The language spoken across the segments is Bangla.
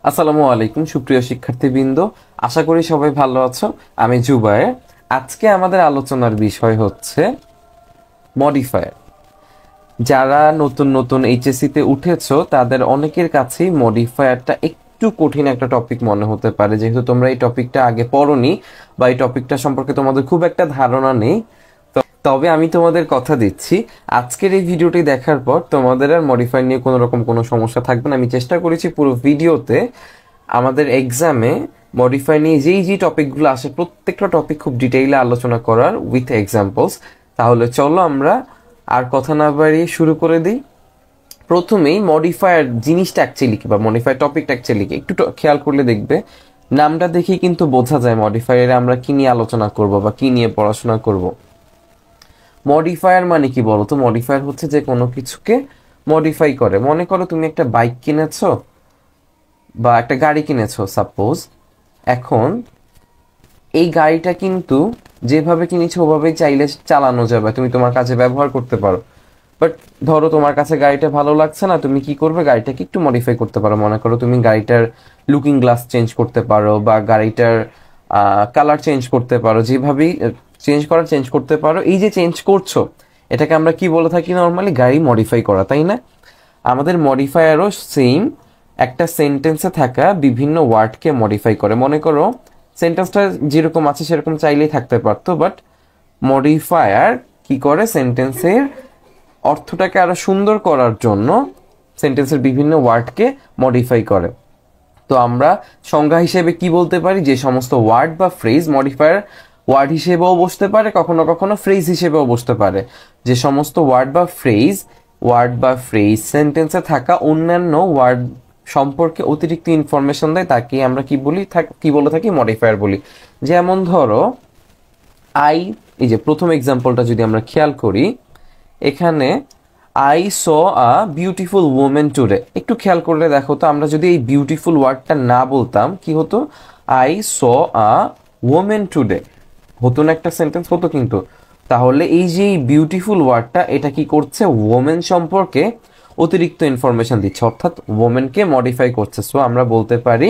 আসসালামু আলাইকুম সুপ্রিয় শিক্ষার্থীবৃন্দ, আশা করি সবাই ভালো আছো। আমি জুবায়ের। আজকে আমাদের আলোচনার বিষয় হচ্ছে মডিফায়ার। যারা নতুন নতুন এইচএসসি তে উঠেছো তাদের অনেকের কাছেই মডিফায়ারটা একটু কঠিন একটা টপিক মনে হতে পারে, যেহেতু তোমরা এই টপিকটা আগে পড়োনি বা এই টপিকটা সম্পর্কে তোমাদের খুব একটা ধারণা নেই। তবে আমি তোমাদের কথা দিচ্ছি, আজকের এই ভিডিওটি দেখার পর তোমাদের আর মডিফায়ার নিয়ে কোনো রকম কোনো সমস্যা থাকবে না। আমি চেষ্টা করেছি পুরো ভিডিওতে আমাদের এক্সামে মডিফাই নিয়ে যেই টপিকগুলো আসে প্রত্যেকটা টপিক খুব ডিটেইলে আলোচনা করার উইথ এক্সাম্পলস। তাহলে চলো আমরা আর কথা না বাড়িয়ে শুরু করে দিই। প্রথমেই মডিফায়ার জিনিসটা অ্যাকচুয়ালি কি বা মডিফায়ার টপিকটা অ্যাকচুয়ালি কি একটু খেয়াল করলে দেখবে নামটা দেখেই কিন্তু বোঝা যায় মডিফায়ারে আমরা কি নিয়ে আলোচনা করব বা কি নিয়ে পড়াশোনা করব। মডিফায়ার মানে কি বলো তো? মডিফায়ার হচ্ছে যে কোনো কিছুকে মডিফাই করে। মনে করো তুমি একটা বাইক কিনেছো বা একটা গাড়ি কিনেছো সাপোজ। এখন এই গাড়িটা কিন্তু যেভাবে কিনেছো ওভাবেই চাইলে চালানো যাবে, তুমি তোমার কাজে ব্যবহার করতে পারো। বাট ধরো তোমার কাছে গাড়িটা ভালো লাগছে না, তুমি কি করবে? গাড়িটাকে একটু মডিফাই করতে পারো। মনে করো তুমি গাড়িটার লুকিং গ্লাস চেঞ্জ করতে পারো বা গাড়িটার কালার চেঞ্জ করতে পারো, যেভাবেই চেঞ্জ করতে পারো। এই যে চেঞ্জ করছো, এটাকে আমরা কি বলে থাকি নর্মালি? গাড়ি মডিফাই করা, তাই না? আমাদের মডিফায়ারও সেম একটা সেন্টেন্সে থাকা বিভিন্ন ওয়ার্ডকে মডিফাই করে। মনে করো সেন্টেন্সটা যেরকম আছে সেরকম চাইলেই থাকতে পারতো, বাট মডিফায়ার কি করে? সেন্টেন্সের অর্থটাকে আরো সুন্দর করার জন্য সেন্টেন্সের বিভিন্ন ওয়ার্ডকে মডিফাই করে। তো আমরা সংজ্ঞা হিসেবে কি বলতে পারি? যে সমস্ত ওয়ার্ড বা ফ্রেজ মডিফায়ার ওয়ার্ড হিসেবেও বসতে পারে, কখনো কখনো ফ্রেজ হিসেবেও বসতে পারে। যে সমস্ত ওয়ার্ড বা ফ্রেজ সেন্টেন্সে থাকা অন্যান্য ওয়ার্ড সম্পর্কে অতিরিক্ত ইনফরমেশন দেয় তাকে আমরা কি বলে থাকি? মডিফায়ার বলি। যেমন ধরো এই যে প্রথম এক্সাম্পলটা যদি আমরা খেয়াল করি, এখানে I saw a beautiful women today. একটু খেয়াল করলে দেখো তো, আমরা যদি এই বিউটিফুল ওয়ার্ডটা না বলতাম কি হতো? I saw a women today হতো না? একটা সেন্টেন্স হতো কিন্তু। তাহলে এই যে বিউটিফুল ওয়ার্ডটা এটা কি করছে? ওমেন সম্পর্কে অতিরিক্ত ইনফরমেশন দিচ্ছে, অর্থাৎ ওমেনকে মডিফাই করছে। সো আমরা বলতে পারি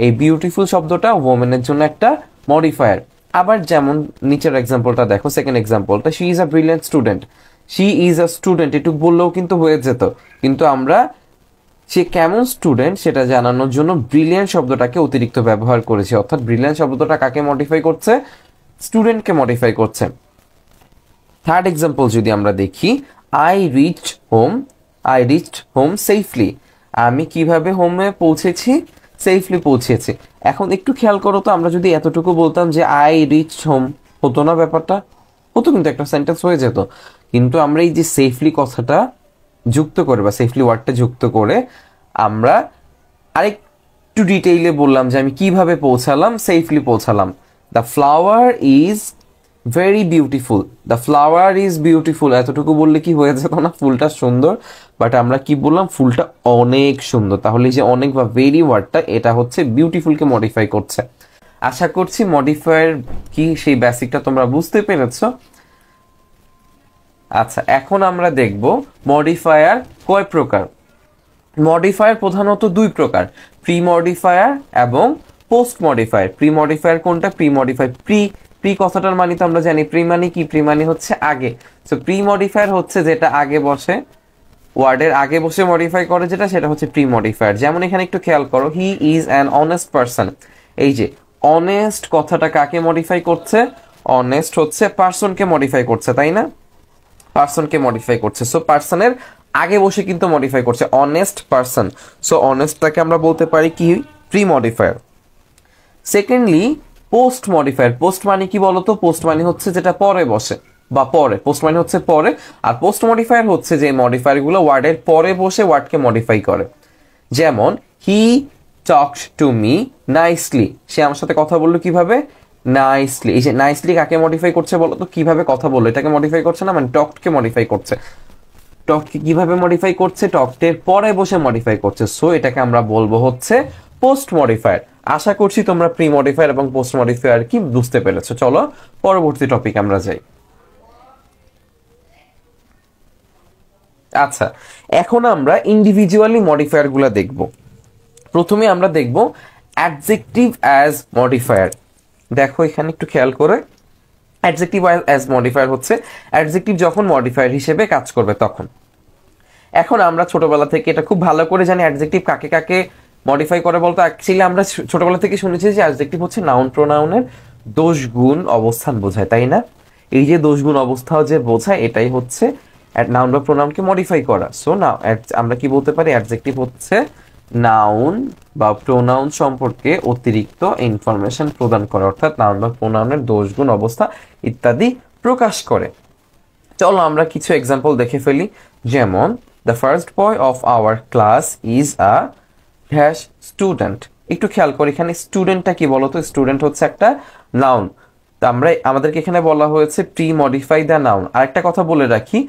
এই বিউটিফুল শব্দটা ওমেনের জন্য একটা মডিফায়ার। আবার যেমন নিচের এক্সাম্পলটা দেখো, সেকেন্ড এক্সাম্পলটা, she is a brilliant student. She is a student এটুকু বললেও কিন্তু হয়ে যেত, কিন্তু আমরা সে কেমন স্টুডেন্ট সেটা জানানোর জন্য ব্রিলিয়েন্ট শব্দটাকে অতিরিক্ত ব্যবহার করেছি। অর্থাৎ ব্রিলিয়েন্ট শব্দটা কাকে মডিফাই করছে? স্টুডেন্টকে মডিফাই করছে। থার্ড এক্সাম্পল যদি আমরা দেখি, আই রিচড হোম সেফলি। আমি কিভাবে হোমে পৌঁছেছি? সেফলি পৌঁছেছি। এখন একটু খেয়াল করো তো, আমরা যদি এতটুকু বলতাম যে আই রিচড হোম, হতো না ব্যাপারটা? হতো, কিন্তু একটা সেন্টেন্স হয়ে যেত। কিন্তু আমরা এই যে সেফলি কথাটা যুক্ত করে বা সেফলি ওয়ার্ডটা যুক্ত করে আমরা আরেকটু ডিটেইলে বললাম যে আমি কিভাবে পৌঁছালাম, সেফলি পৌঁছালাম। The flower is very beautiful. The flower is beautiful এতটুকু বললে কি হয়ে যেত না? ফুলটা সুন্দর, বাট আমরা কি বললাম? ফুলটা অনেক সুন্দর। তাহলে এই যে অনেক বা ভেরি ওয়ার্ডটা এটা হচ্ছে বিউটিফুলকে মডিফাই করছে। আশা করছি মডিফায়ার কি সেই বেসিকটা তোমরা বুঝতে পেরেছ। আচ্ছা, এখন আমরা দেখব মডিফায়ার কয় প্রকার। মডিফায়ার প্রধানত দুই প্রকার, প্রি মডিফায়ার এবং পোস্ট মডিফায়ার। প্রি মডিফায়ার কোনটা? প্রি মডিফায়ার প্রি কথাটার মানে তো আমরা জানি, প্রি মানে কি? প্রি মানে হচ্ছে আগে। সো প্রি মডিফায়ার হচ্ছে যেটা আগে বসে, ওয়ার্ডের আগে বসে মডিফাই করে যেটা, সেটা হচ্ছে প্রি মডিফায়ার। যেমন এখানে একটু খেয়াল করো, he is an honest person. এই যে অনেস্ট কথাটা কাকে মডিফাই করছে? অনেস্ট হচ্ছে পারসনকে মডিফাই করছে, তাই না? পারসনকে মডিফাই করছে। সো পারসনের আগে বসে কিন্তু মডিফাই করছে, অনেস্ট পারসন। সো অনেস্টটাকে আমরা বলতে পারি কি? Pre modifier. Secondly post modifier. Post মানে কি বলতো? পোস্ট মানে হচ্ছে যেটা পরে বসে বা পরে। পোস্ট মানে হচ্ছে পরে, আর পোস্ট মডিফায়ার হচ্ছে যে মডিফায়ার গুলো ওয়ার্ডের পরে বসে ওয়ার্ডকে মডিফাই করে। যেমন he talked to me nicely. সে আমার সাথে কথা বললো কিভাবে? নাইসলি। এই যে নাইসলি কাকে মডিফাই করছে বলতো? কিভাবে কথা বললো এটাকে মডিফাই করছে না, মানে টকডকে মডিফাই করছে। টকডকে কিভাবে মডিফাই করছে? টকডের পরে বসে মডিফাই করছে। সো এটাকে আমরা বলবো হচ্ছে পোস্ট মডিফায়ার। আশা করছি তোমরা প্রি মডিফায়ার এবং পোস্ট মডিফায়ার কি বুঝতে পেরেছো। চলো পরবর্তী টপিক আমরা যাই। আচ্ছা, এখন আমরা ইন্ডিভিজুয়ালি মডিফায়ার গুলা দেখব। প্রথমে আমরা দেখব অ্যাডজেক্টিভ অ্যাজ মডিফায়ার। দেখো এখানে একটু খেয়াল করে, অ্যাডজেক্টিভ অ্যাজ মডিফায়ার হচ্ছে অ্যাডজেক্টিভ যখন মডিফায়ার হিসেবে কাজ করবে তখন। এখন আমরা ছোটবেলা থেকে এটা খুব ভালো করে জানি অ্যাডজেক্টিভ কাকে কাকে মডিফাই করে বলতো। অ্যাকচুয়ালি আমরা ছোটবেলা থেকে শুনেছি যে অ্যাডজেক্টিভ হচ্ছে নাউন প্রোনাউনের দোষ গুণ অবস্থান বোঝায়, তাই না? এই যে দোষ গুণ অবস্থাও যে বোঝায় এটাই হচ্ছে নাউন বা প্রোনাউনকে মডিফাই করা। সো না আমরা কি বলতে পারি, অ্যাডজেক্টিভ হচ্ছে নাউন বা প্রোনাউন সম্পর্কে অতিরিক্ত ইনফরমেশন প্রদান করে, অর্থাৎ নাউন বা প্রোনাউনের দোষ গুণ অবস্থা ইত্যাদি প্রকাশ করে। চলো আমরা কিছু এক্সাম্পল দেখে ফেলি। যেমন the first boy of our class is a dash student. একটু খেয়াল করি এখানে স্টুডেন্টটা কি বলতো, স্টুডেন্ট হচ্ছে একটা নাউন। তো আমাদেরকে এখানে বলা হয়েছে প্রি মডিফাই দ্য নাউন। আরেকটা কথা বলে রাখি,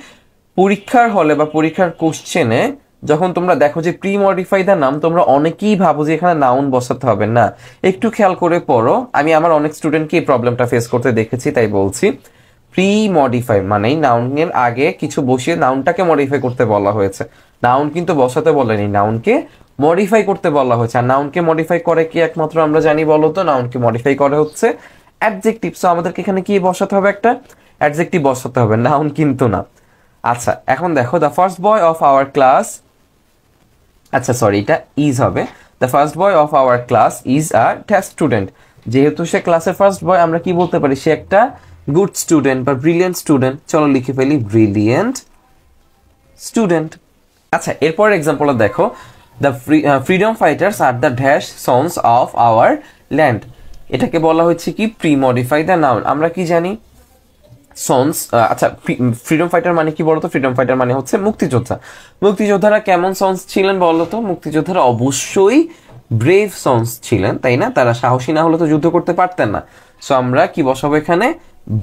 পরীক্ষার হলে বা পরীক্ষার কোশ্চেনে যখন তোমরা দেখো যে প্রি মডিফাই দ্য নাম, তোমরা অনেকেই ভাবো যে এখানে নাউন বসাতে হবে না। একটু খেয়াল করে পড়ো, আমি আমার অনেক স্টুডেন্টকে এই প্রবলেমটা ফেস করতে দেখেছি, তাই বলছি। প্রি মডিফাই মানে নাউনের আগে কিছু বসিয়ে নাউনটাকে মডিফাই করতে বলা হয়েছে, নাউন কিন্তু বসাতে বলেনি, নাউনকে মডিফাই করতে বলা হয়েছে। আর নাউনকে মডিফাই করে কি একমাত্র আমরা জানি বলো তো, নাউনকে মডিফাই করে হচ্ছে অ্যাডজেক্টিভ। সো আমাদেরকে এখানে কি বসাতে হবে, একটা অ্যাডজেক্টিভ বসাতে হবে, নাউন কিন্তু না। আচ্ছা এখন দেখো the first boy of our class, আচ্ছা সরি এটা ইজ হবে, the first boy of our class is a test student. যেহেতু সে ক্লাসের ফার্স্ট বয়, আমরা কি বলতে পারি, সে একটা গুড স্টুডেন্ট বা ব্রিলিয়েন্ট স্টুডেন্ট। চলো লিখে ফেলি ব্রিলিয়েন্ট স্টুডেন্ট। আচ্ছা এরপর এক্সাম্পল দেখো, the freedom fighters are the dash sons of our land. এটাকে বলা হচ্ছে কি প্রি মডিফাই দ্য নাউন। আমরা কি জানি সন্স, আচ্ছা ফ্রিডম ফাইটার মানে কি বলতো, ফ্রিডম ফাইটার মানে হচ্ছে মুক্তিযোদ্ধা। মুক্তিযোদ্ধারা কেমন সন্স ছিলেন বলতো, মুক্তিযোদ্ধারা অবশ্যই ব্রেভ সন্স ছিলেন, তাই না? তারা সাহসী না হলে তো যুদ্ধ করতে পারতেন না। সো আমরা কি বসাবো এখানে,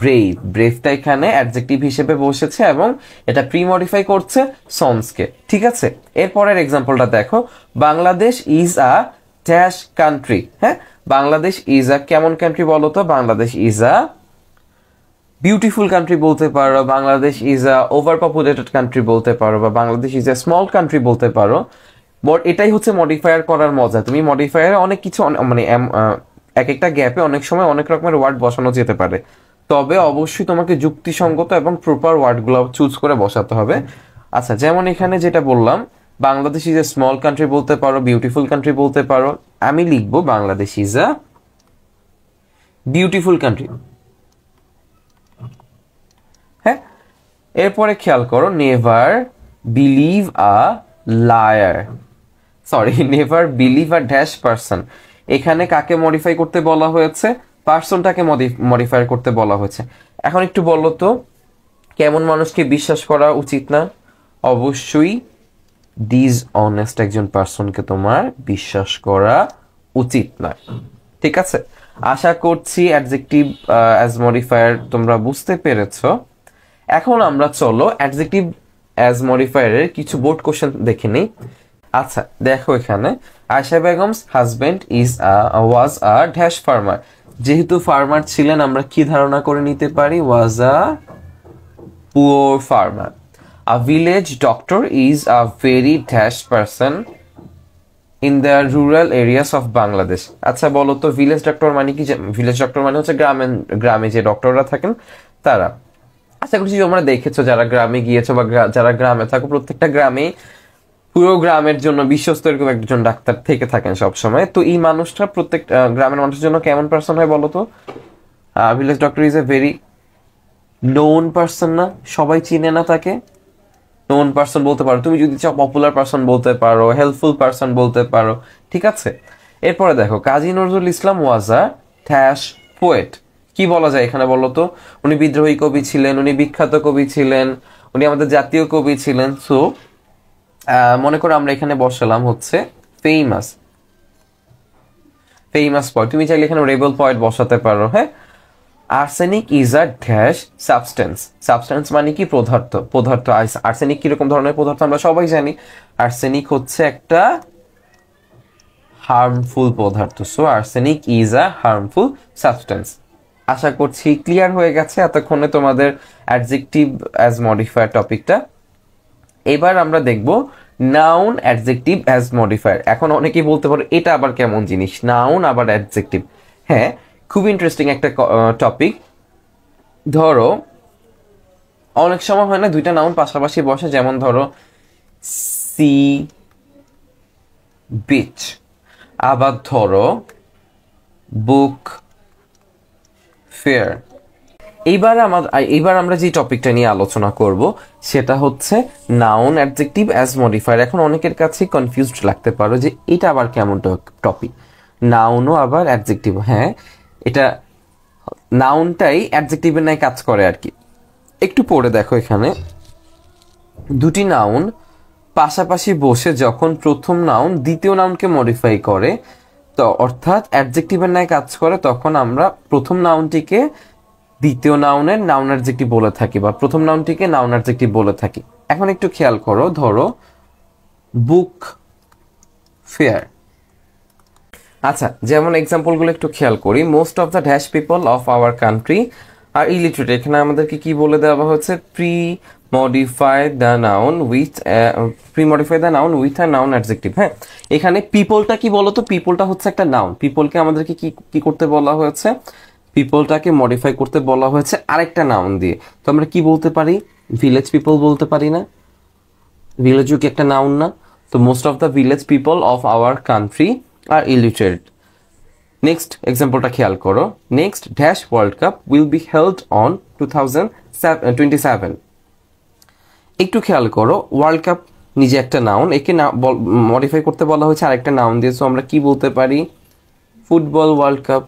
ব্রেভ। ব্রেভটা এখানে অ্যাডজেক্টিভ হিসেবে বসেছে এবং এটা প্রি মডিফাই করছে সন্সকে, ঠিক আছে? এরপরের এক্সাম্পলটা দেখো, Bangladesh is a dash country. হ্যাঁ, বাংলাদেশ ইজ আ কেমন কান্ট্রি বলতো, Bangladesh is a beautiful country বলতে পারো, Bangladesh is a over populated country বলতে পারো, বা Bangladesh is a small country বলতে পারো। বাট এটাই হচ্ছে মডিফায়ার করার মজা। তুমি মডিফায়ারে অনেক কিছু মানে এক একটা গ্যাপে অনেক সময় অনেক রকমের ওয়ার্ড বসানো যেতে পারে, তবে অবশ্যই তোমাকে যুক্তিসঙ্গত এবং প্রপার ওয়ার্ডগুলো চুজ করে বসাতে হবে। আচ্ছা যেমন এখানে যেটা বললাম, Bangladesh is a small country বলতে পারো, বিউটিফুল কান্ট্রি বলতে পারো। আমি লিখবো Bangladesh is a beautiful country. হ্যাঁ, এরপরে খেয়াল করো, never believe a liar, sorry never believe a dash person. এখানে কাকে মডিফাই করতে বলা হয়েছে, পার্সনটাকে মডিফাই করতে বলা হয়েছে। এখন একটু বলো তো, কেমন মানুষকে বিশ্বাস করা উচিত না? অবশ্যই ডিসঅনেস্ট একজন পার্সনকে তোমার বিশ্বাস করা উচিত না, ঠিক আছে? আশা করছি অ্যাডজেক্টিভ অ্যাজ মডিফায়ার তোমরা বুঝতে পেরেছো। এখন আমরা চলো অ্যাডজেক্টিভ অ্যাজ মডিফায়ারের কিছু বোর্ড কোশ্চেন দেখে নিই। আচ্ছা দেখো এখানে, Ayesha Begum's husband was a dash farmer. যেহেতু ফার্মার ছিলেন, আমরা কি ধারণা করে নিতে পারি, was a poor farmer. A village doctor is a very dash person in the rural areas of Bangladesh. আচ্ছা বলো তো ভিলেজ ডক্টর মানে কি? ভিলেজ ডক্টর মানে হচ্ছে গ্রামে যে ডক্টররা থাকেন তারা। আশা করছি তোমরা দেখেছো, যারা গ্রামে গিয়েছো বা যারা গ্রামে থাকো, প্রত্যেকটা গ্রামে পুরো গ্রামের জন্য বিশ্বস্ত এরকম একজন ডাক্তার থেকে থাকেন সবসময়। তো এই মানুষটা প্রত্যেক গ্রামের মানুষের জন্য কেমন পার্সন হয় বলো তো? Village doctor is a very known person না, সবাই চিনে না তাকে, নোন পার্সন বলতে পারো। তুমি যদি চাও পপুলার পার্সন বলতে পারো, হেল্পফুল পার্সন বলতে পারো, ঠিক আছে? এরপরে দেখো, কাজী নজরুল ইসলাম ওয়াজ আ ড্যাশ পোয়েট। কি বলা যায় এখানে বলো তো? উনি বিদ্রোহী কবি ছিলেন, উনি বিখ্যাত কবি ছিলেন, উনি আমাদের জাতীয় কবি ছিলেন। সো মনে করো আমরা এখানে বসালাম হচ্ছে ফেমাস পয়েন্ট। তুমি চাইলে এখানে রেবেল পয়েন্ট বসাতে পারো। হ্যাঁ, arsenic is a dash substance. Substance মানে কি? পদার্থ। আর্সেনিক কিরকম ধরনের পদার্থ আমরা সবাই জানি। আর্সেনিক হচ্ছে একটা হার্মফুল পদার্থ। So arsenic is a harmful substance. আশা করছি ক্লিয়ার হয়ে গেছে এতক্ষণে তোমাদের অ্যাডজেক্টিভ অ্যাজ মডিফায়ার টপিকটা। এবার আমরা দেখব নাউন অ্যাডজেক্টিভ অ্যাজ মডিফায়ার। এখন অনেকেই বলতে পারো এটা আবার কেমন জিনিস, নাউন আবার অ্যাডজেক্টিভ। হ্যাঁ, খুব ইন্টারেস্টিং একটা টপিক। ধরো অনেক সময় হয় না দুইটা নাউন পাশাপাশি বসে, যেমন ধরো সি বিচ, আবার ধরো বুক ফেয়ার। এইবার আমরা যে টপিকটা নিয়ে আলোচনা করব সেটা হচ্ছে নাউন অ্যাডজেক্টিভ অ্যাজ মডিফায়ার। এখন অনেকের কাছে কনফিউজড লাগতে পারো যে এটা আবার কেমন টপিক, নাউনও আবার অ্যাডজেক্টিভ। হ্যাঁ, এটা নাউনটাই অ্যাডজেক্টিভের ন্যায় কাজ করে আর কি। একটু পড়ে দেখো, এখানে দুটি নাউন পাশাপাশি বসে যখন প্রথম নাউন দ্বিতীয় নাউনকে মডিফাই করে, তো অর্থাৎ অ্যাডজেক্টিভের ন্যায় কাজ করে, তখন আমরা প্রথম নাউনটিকে দ্বিতীয় নাউনের নাউন অ্যাডজেক্টিভ বলে থাকি, বা প্রথম নাউনটিকে নাউন অ্যাডজেক্টিভ বলে থাকি। এখন একটু খেয়াল করো, ধরো বুক ফেয়ার। আচ্ছা, যেমন এক্সাম্পলগুলো একটু খেয়াল করি। Most of the dash people of our country are illiterate. এখানে আমাদেরকে কি বলে দেওয়া হচ্ছে, premodify the noun with a noun adjective. হ্যাঁ, এখানে পিপলটা কি বলতো, পিপলটা হচ্ছে একটা নাউন। পিপলকে আমাদেরকে কি করতে বলা হয়েছে, পিপলটাকে মডিফাই করতে বলা হয়েছে আরেকটা নাউন দিয়ে। তো আমরা কি বলতে পারি, ভিলেজ পিপল বলতে পারি না? ভিলেজও কি একটা নাউন না? তো most of the village people of our country are illiterate. Next এক্সাম্পলটা খেয়াল করো, next dash world cup will be held on 2027। একটু খেয়াল করো, ওয়ার্ল্ড কাপ নিজে একটা নাউন, একে মডিফাই করতে বলা হয়েছে আরেকটা নাউন দিয়ে। সো আমরা কি বলতে পারি, football world cup.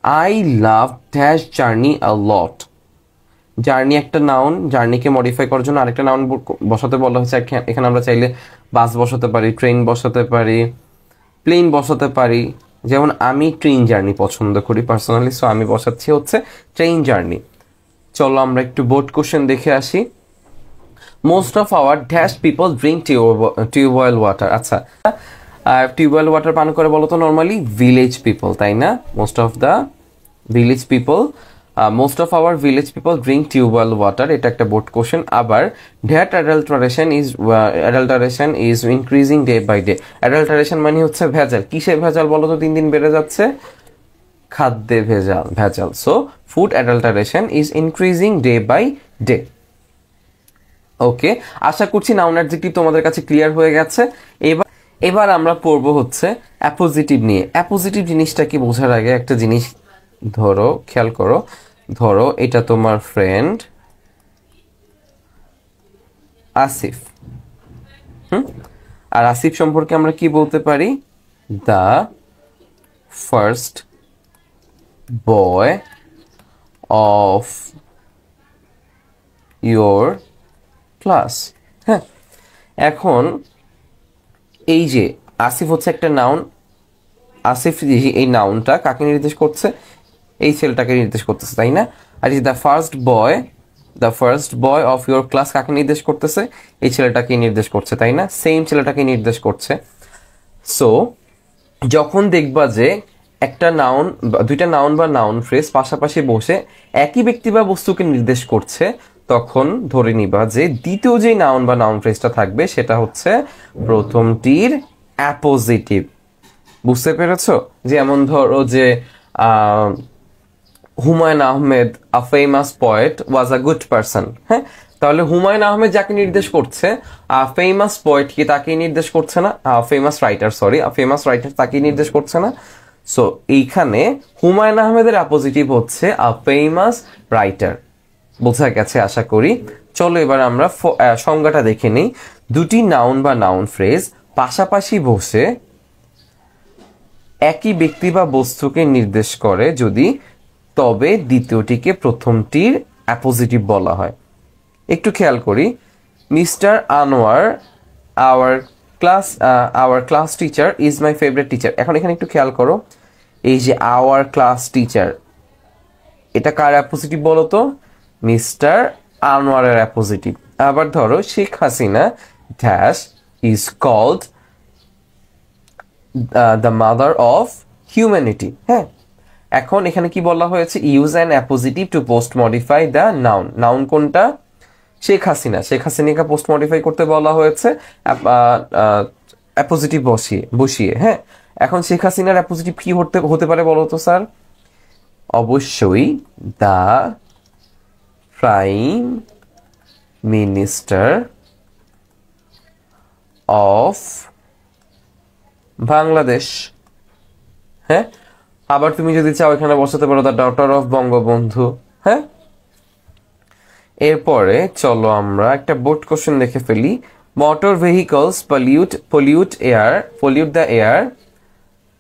I love dash journey a lot. Journey একটা নাউন, জার্নিকে মডিফাই করার জন্য আরেকটা নাউন বসাতে বলা হয়েছে। এখানে আমরা চাইলে বাস বসাতে পারি, ট্রেন বসাতে পারি, প্লেন বসাতে পারি। যেমন আমি ট্রেন জার্নি পছন্দ করি পার্সোনালি, সো আমি বসাচ্ছি হচ্ছে ট্রেন জার্নি। চলো আমরা একটু বোর্ড কোশ্চেন দেখে আসি। Most of our dash people drink tubewell water. আচ্ছা, টিউবওয়েল ওয়াটার পান করে বলো তো নর্মালি ভিলেজ পিপল, তাই না? Most of the village people, most of our village people drink tubewell water, এটা একটা বোর্ড কোশ্চেন। আবার that adulteration is increasing day by day. Adulteration মানে হচ্ছে ভেজাল। কিসে ভেজাল বলো তো দিন দিন বেড়ে যাচ্ছে? খাদ্যে ভেজাল। So food adulteration is increasing day by day. Okay, আশা করছি নাউন অ্যাডজেক্টিভ তোমাদের কাছে ক্লিয়ার হয়ে গেছে। এবার আমরা পড়বো হচ্ছে অ্যাপোজিটিভ নিয়ে। অ্যাপোজিটিভ জিনিসটা কি বোঝার আগে একটা জিনিস ধরো, খেয়াল করো। ধরো এটা তোমার ফ্রেন্ড আসিফ। আর আসিফ সম্পর্কে আমরা কি বলতে পারি, the first boy of your class. হ্যাঁ, এখন এই যে আসিফ হচ্ছে একটা নাউন। আসিফ এই নাউনটা কাকে নির্দেশ করছে? এই ছেলেটাকে নির্দেশ করতেছে, তাই না? Are the first boy of your class কাকে নির্দেশ করতেছে? এই ছেলেটাকে নির্দেশ করছে, তাই না? সেম ছেলেটাকে নির্দেশ করছে। সো যখন দেখবা যে একটা নাউন, দুইটা নাউন বা নাউন ফ্রেজ পাশাপাশি বসে একই ব্যক্তি বা বস্তুকে নির্দেশ করছে, তখন ধরে নিবা যে দ্বিতীয় যে নাউন বা নাউন ফ্রেজটা থাকবে সেটা হচ্ছে প্রথমটির অ্যাপোজিটিভ। বুঝতে পেরেছো? যেমন ধরো যে Humayun Ahmed, a famous poet, was a good person. হ্যাঁ, তাহলে হুমায়ুন আহমেদ যাকে নির্দেশ করছে, ফেমাস পোয়েট কি তাকে নির্দেশ করছে না? ফেমাস রাইটার তাকে নির্দেশ করছে না? সো এইখানে হুমায়ুন আহমেদের অপোজিটিভ হচ্ছে আ ফেমাস রাইটার। বোঝা গেছে আশা করি। চলো এবার আমরা সংজ্ঞাটা দেখে নিই। দুটি নাউন বা নাউন ফ্রেজ পাশাপাশি বসে একই ব্যক্তি বা বস্তুকে নির্দেশ করে যদি, তবে দ্বিতীয়টিকে প্রথমটির অ্যাপোজিটিভ বলা হয়। একটু খেয়াল করি, mister Anwar our class teacher is my favourite teacher. এখন এখানে একটু খেয়াল করো, এই যে আওয়ার ক্লাস টিচার, এটা কার অ্যাপোজিটিভ বলো তো? মিস্টার আনোয়ারের অ্যাপোজিটিভ। আবার ধরো Sheikh Hasina dash is called the mother of humanity. হ্যাঁ, এখন এখানে কি বলা হয়েছে? Use an appositive to post modify the noun. Noun কোনটা? শেখ হাসিনাকে পোস্ট মডিফাই করতে বলা হয়েছে অ্যাপোজিটিভ বসিয়ে। হ্যাঁ, এখন শেখ হাসিনার অ্যাপোজিটিভ কি হতে পারে বলো তো স্যার? অবশ্যই the prime minister of Bangladesh. হ্যাঁ, আবার তুমি যদি চাও এখানে বসাতে পারো দ্য ডটার অফ বঙ্গবন্ধু। হ্যাঁ, এরপরে চলো আমরা একটা বোর্ড কোশ্চেন দেখে ফেলি। Motor vehicles pollute the air.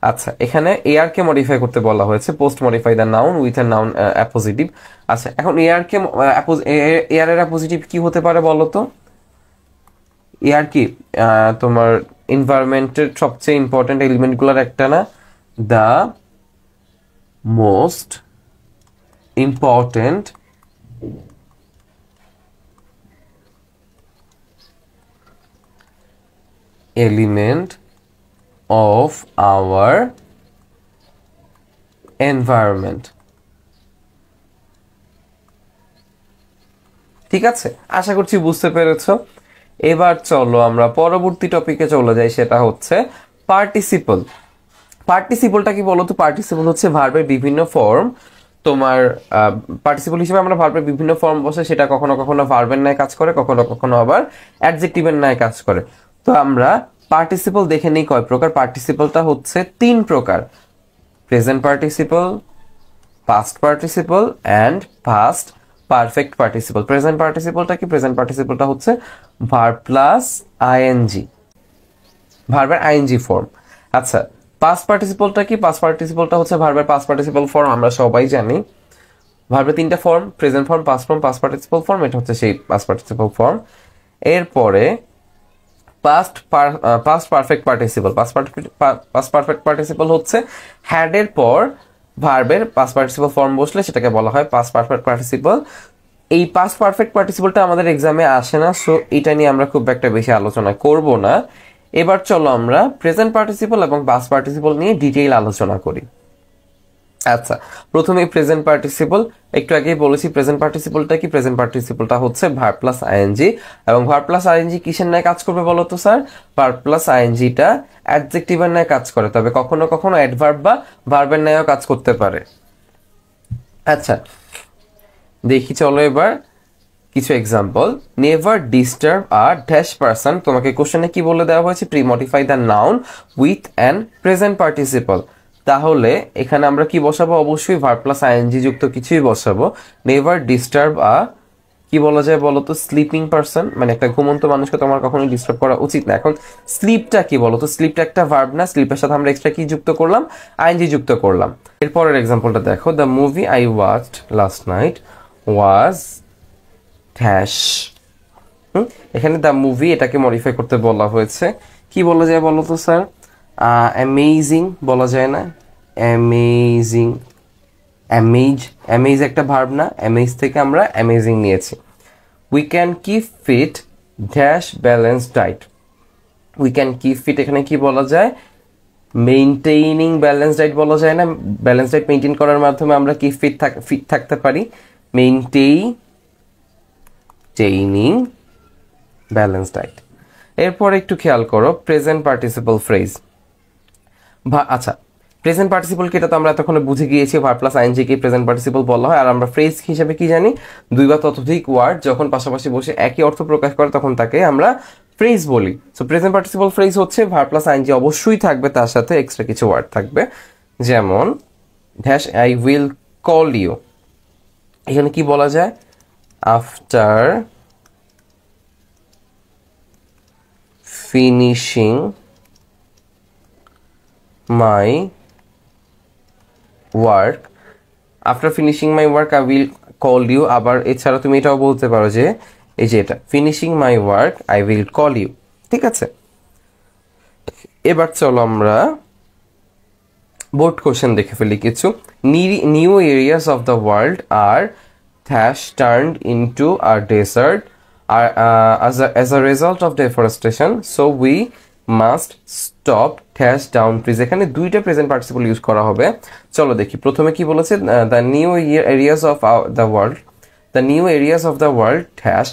আচ্ছা, এখানে এয়ার কে মডিফাই করতে বলা হয়েছে, post modify the noun with a noun appositive. আচ্ছা, এখন এয়ারের অ্যাপোজিটিভ কি হতে পারে বলো তো? এয়ার কি তোমার এনভায়রনমেন্টের সবচেয়ে ইম্পর্টেন্ট এলিমেন্টগুলোর একটা না? The most important element of our environment। ঠিক আছে, আশা করছি বুঝতে পেরেছো। এবার চলো আমরা পরবর্তী টপিকে চলে যাই, সেটা হচ্ছে পার্টিসিপল। পার্টিসিপলটা কি বলতো? পার্টিসিপল হচ্ছে ভার্বের বিভিন্ন ফর্ম। তোমার পার্টিসিপল হিসেবে আমরা ভার্বের বিভিন্ন ফর্ম বসে, সেটা কখনো কখনো ভার্বের ন্যায় কাজ করে, কখনো কখনো আবার অ্যাডজেক্টিভের ন্যায় কাজ করে। তো আমরা পার্টিসিপল দেখে নিই কয় প্রকার। পার্টিসিপলটা হচ্ছে 3 প্রকার: present participle, past participle and past perfect participle. Present পার্টিসিপলটা কি? প্রেজেন্ট পার্টিসিপলটা হচ্ছে ভার্ব প্লাস আইএনজি, ভার্বের আইএনজি ফর্ম। আচ্ছা, পাস্ট পার্টিসিপলটা কি? পাস্ট পার্টিসিপলটা হচ্ছে ভার্বের পাস্ট পার্টিসিপল ফর্ম। আমরা সবাই জানি ভার্বের 3টা form, present form, past form, past participle form. এটা হচ্ছে সেই পাস্ট পার্টিসিপল ফর্ম। এরপরে past perfect participle. Past perfect participle হচ্ছে হ্যাডের পর ভার্বের পাস্ট পার্টিসিপল ফর্ম বসলে সেটাকে বলা হয় পাস্ট পারফেক্ট পার্টিসিপল। এই পাস্ট পারফেক্ট পার্টিসিপলটা আমাদের এক্সামে আসে না, সো এটা নিয়ে আমরা খুব একটা বেশি আলোচনা করব না। এবার চলো আমরা প্রেজেন্ট পার্টিসিপল এবং পাস্ট পার্টিসিপল নিয়ে ডিটেইল আলোচনা করি। আচ্ছা, প্রথমে প্রেজেন্ট পার্টিসিপল। একটু আগেই বলেছি প্রেজেন্ট পার্টিসিপলটা কি? প্রেজেন্ট পার্টিসিপলটা হচ্ছে ভার্ব প্লাস আইএনজি। এবং ভার্ব প্লাস আইএনজি কিসের ন্যায় কাজ করবে বলো তো স্যার? ভার্ব প্লাস আইএনজিটা অ্যাডজেক্টিভের ন্যায় কাজ করে, তবে কখনো কখনো অ্যাডভার্ব বা ভার্বের ন্যায়ও কাজ করতে পারে। আচ্ছা, দেখি চলো এবার কিছু এক্সাম্পল। নেভার ডিস্টার্ব আ ড্যাশ পারসন। তোমাকে কোশ্চেনে কি বলে দেওয়া হয়েছে? Pre modify the noun with an present participle. তাহলে এখানে আমরা কি বসাবো? অবশ্যই ভার্ব প্লাস আইএনজি যুক্ত কিছুই বসাবো। নেভার ডিস্টার্ব আ, কি বলা যায় বলতো? স্লিপিং পারসন, মানে একটা ঘুমন্ত মানুষকে তোমার কখনোই ডিস্টার্ব করা উচিত না। এখন স্লিপটা কি বলতো? স্লিপটা একটা ভার্ব না? স্লিপের সাথে আমরা এক্সট্রা কি যুক্ত করলাম? আইএনজি যুক্ত করলাম। এরপরের এক্সাম্পলটা দেখো। The movie I watched last night was dash. এখানে দ্য মুভি এটাকে মডিফাই করতে বলা হয়েছে। কি বলা যায় বলো তো স্যার? অ্যামেজিং বলা যায় না? অ্যামেজিং, অ্যামেজ একটা ভার্ব না? অ্যামেজ থেকে আমরা অ্যামেজিং নিয়েছি। We can keep fit dash balance diet. We can keep fit এখানে কি বলা যায়? মেইনটেইনিং ব্যালেন্স ডাইট বলা যায় না? ব্যালেন্স ডাইট মেইনটেইন করার মাধ্যমে আমরা কি ফিট থাকতে পারি? মেইনটেইনিং ব্যালেন্স ডাইট। এরপর একটু খেয়াল করো প্রেজেন্ট পার্টিসিপল ফ্রেজ। আচ্ছা, প্রেজেন্ট পার্টিসিপল কি? এটা তো আমরা এতক্ষণে বুঝে গিয়েছি, ভার্ব প্লাস আইএনজি কে প্রেজেন্ট পার্টিসিপল বলা হয়। আর আমরা ফ্রেজ হিসেবে কি জানি? 2 বা ততোধিক ওয়ার্ড যখন পাশাপাশি বসে একই অর্থ প্রকাশ করে তখন তাকে আমরা ফ্রেজ বলি। সো প্রেজেন্ট পার্টিসিপল ফ্রেজ হচ্ছে ভার্ব প্লাস আইএনজি অবশ্যই থাকবে, তার সাথে এক্সট্রা কিছু ওয়ার্ড থাকবে। যেমন dash I will call you. এখানে কি বলা যায়? After finishing my work, after finishing my work I will call you. আবার এছাড়া তুমি এটাও বলতে পারো যে এই যে এটা finishing my work I will call you. ঠিক আছে, এবার চলো আমরা বোর্ড কোশ্চেন দেখে ফেলি কিছু। New areas of the world are has turned into a desert as a result of deforestation, so we must stop dash down trees। এখানে 2টা প্রেজেন্ট পার্টিসিপল ইউজ করা হবে। চলো দেখি প্রথমে কি বলেছে? The new areas of the world, the new areas of the world dash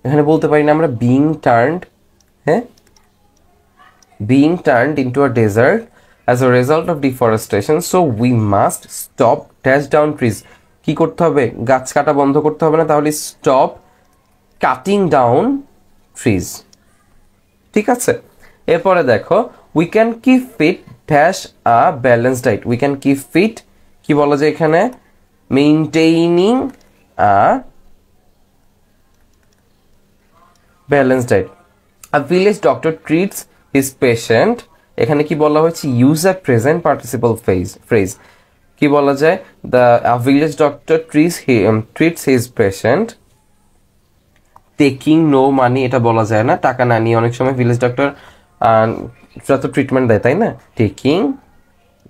এখানে বলতে পারি না আমরা বিং টার্নড, হ্যাঁ, being turned into a desert as a result of deforestation, so we must stop dash down trees. কি করতে হবে? গাছ কাটা বন্ধ করতে হবে না, তাহলে stop cutting down trees. ঠিক আছে, এরপরে দেখো we can keep fit dash a balanced diet. we can keep fit কি বলা যায় এখানে? maintaining a balanced diet. A village doctor treats his patient, এখানে কি বলা হয়েছে? use a present participle phrase. কি বলা যায়? a village doctor treats his patient taking no money, এটা বলা যায় না, টাকা না নিয়ে। অনেক সময় ভিলেজ ডক্টর তো ট্রিটমেন্ট দেয়, তাই না? Taking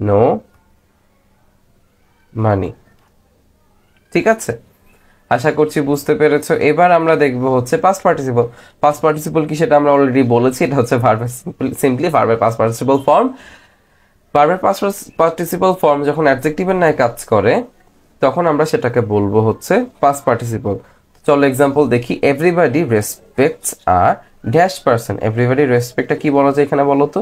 no money. ঠিক আছে, আশা করছি বুঝতে পেরেছো। এবার আমরা দেখব হচ্ছে পাস্ট পার্টিসিপল। পাস্ট পার্টিসিপল কি সেটা আমরা অলরেডি বলেছি, এটা হচ্ছে ভার্বের সিম্পলি ভার্বের পাস্ট পার্টিসিপল ফর্ম। ভার্বের পাস্ট পার্টিসিপল ফর্ম যখন অ্যাডজেক্টিভের ন্যায় কাজ করে তখন আমরা সেটাকে বলবো হচ্ছে পাস্ট পার্টিসিপল। চলো এক্সাম্পল দেখি। Everybody respects a dash person. Everybody রেসপেক্টটা কি বলা যায় এখানে বলো তো?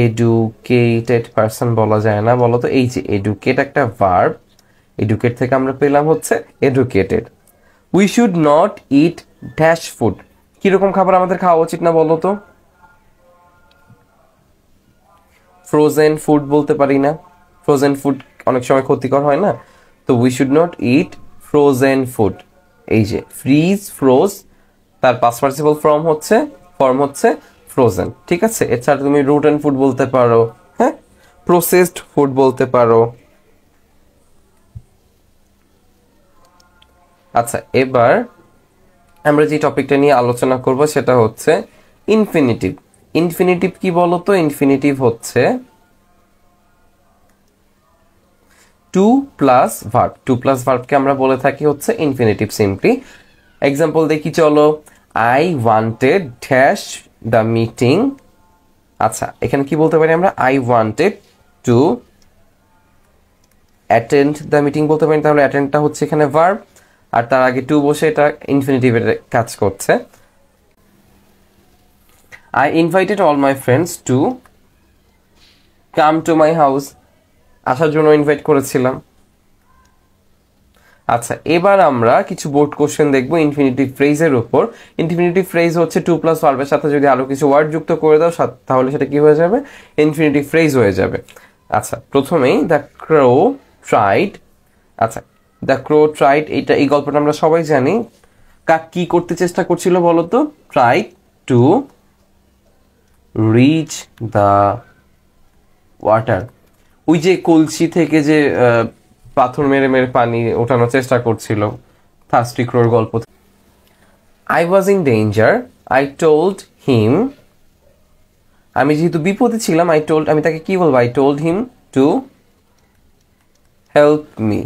এডুকেটেড পারসন বলা যায় না, বলো তো? এই যে এডুকেট একটা ভার্ব, এডুকেট থেকে আমরা পেলাম হচ্ছে educated. We should not it dash food. কিরকম খাবার আমাদের খাওয়া উচিত না বলো তো? ফ্রোজেন ফুড বলতে পারি না? ফ্রোজেন ফুড অনেক সময় ক্ষতিকর হয় না? তো we should not it frozen food. এই যে ফ্রিজ, ফ্রোজ, তার পাস্ট পার্টিসিপল ফর্ম হচ্ছে ফ্রোজেন। ঠিক আছে, এছাড়া তুমি রুটেন ফুড বলতে পারো, হ্যাঁ, প্রসেসড ফুড বলতে পারো। আচ্ছা, এবার আমরা যে টপিকটা নিয়ে আলোচনা করব সেটা হচ্ছে ইনফিনিটিভ। ইনফিনিটিভ কি বলতো? ইনফিনিটিভ হচ্ছে to plus verb. To plus ভার্বকে আমরা বলে থাকি হচ্ছে ইনফিনিটিভ সিম্পলি। এক্সাম্পল দেখি চলো। I wanted dash the meeting. আচ্ছা, এখানে কি বলতে পারি আমরা? I wanted to attend the meeting বলতে পারি। তাহলে অ্যাটেন্ডটা হচ্ছে এখানে ভার্ব, আর তার আগে টু বসে এটা ইনফিনিটিভের কাজ করছে। I invited all my friends to come to my house. আসার জন্য ইনভাইট করেছিলাম। আচ্ছা, এবার আমরা কিছু বোর্ড কোশ্চেন দেখব ইনফিনিটিভ ফ্রেজের উপর। ইনফিনিটিভ ফ্রেজ হচ্ছে টু প্লাস ভার্বের সাথে যদি আরো কিছু ওয়ার্ড যুক্ত করে দাও তাহলে সেটা কি হয়ে যাবে? ইনফিনিটিভ ফ্রেজ হয়ে যাবে। আচ্ছা, প্রথমেই দ্য ক্রো ট্রাইড। আচ্ছা, দ্য ক্রো ট্রাইড, এই গল্পটা আমরা সবাই জানি। কাক কি করতে চেষ্টা করছিল বলতো? Try to reach the water. ওই যে কলসি থেকে যে পাথর মেরে মেরে পানি ওঠানোর চেষ্টা করছিল, থার্স্টি ক্রোর গল্প। I was in danger, I told him. আমি যেহেতু বিপদে ছিলাম, আমি তাকে কি বলবো? I told him to help me,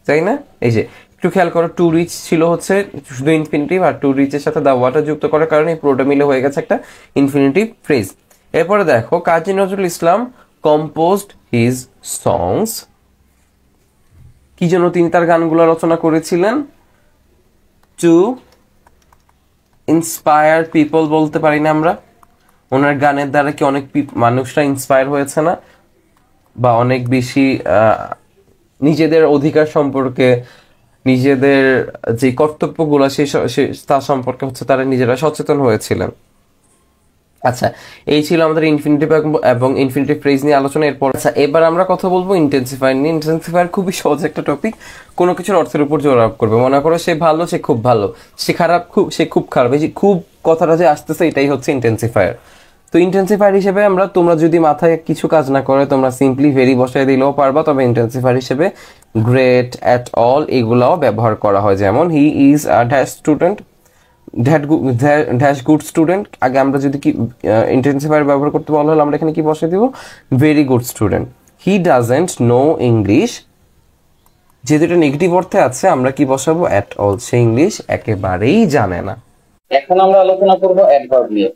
তাই না? এই যে একটু খেয়াল করো, টু রিচ ছিল হচ্ছে শুধু ইনফিনিটিভ, আর টু রিচের সাথে দ্য ওয়াটার যুক্ত করার কারণে এই পুরোটা মিলে হয়ে গেছে একটা ইনফিনিটিভ ফ্রেজ। এরপরে দেখো, কাজী নজরুল ইসলাম কম্পোজড হিজ সংস। কি জন্য তিনি তার গানগুলো রচনা করেছিলেন? টু ইন্সপায়ার পিপল বলতে পারি না আমরা? ওনার গানের দ্বারা কি অনেক মানুষরা ইন্সপায়ার হয়েছে না? বা অনেক বেশি নিজেদের অধিকার সম্পর্কে, নিজেদের যে কর্তব্যগুলো তার সম্পর্কে হচ্ছে তারা নিজেরা সচেতন হয়েছিলেন। আচ্ছা, এই ছিল আমাদের ইনফিনিটিভ এবং ইনফিনিটিভ ফ্রেজ নিয়ে আলোচনা। এরপর আচ্ছা, এবার আমরা কথা বলবো ইন্টেন্সিফায়ার নিয়ে। ইন্টেন্সিফায়ার খুবই সহজ একটা টপিক, কোনো কিছুর অর্থের উপর জোর আরোপ করবে। মনে করো সে ভালো, সে খুব ভালো, সে খারাপ, সে খুব খারাপ। এই যে খুব কথাটা যে আসতেছে, এটাই হচ্ছে ইন্টেন্সিফায়ার। তো ইন্টেন্সিফায়ার হিসেবে তোমরা যদি মাথায় কিছু কাজ না করে তোমরা সিম্পলি ভেরি বসায় দিলেও পারবা, তবে ইন্টেন্সিফায়ার হিসেবে গ্রেট, অ্যাট অল এগুলাও ব্যবহার করা হয়। যেমন he is a dash student, dash good student. আগে আমরা যদি কি ইন্টেন্সিফায়ার ব্যবহার করতে বলা হলে আমরা এখানে কি বসে দিব? Very good student. He doesn't know English, যেহেতু এটা নেগেটিভ অর্থে আছে আমরা কি বসাবো? অ্যাট অল, সে ইংলিশ একেবারেই জানে না। এখন আমরা আলোচনা করব অ্যাডভার্ব নিয়ে।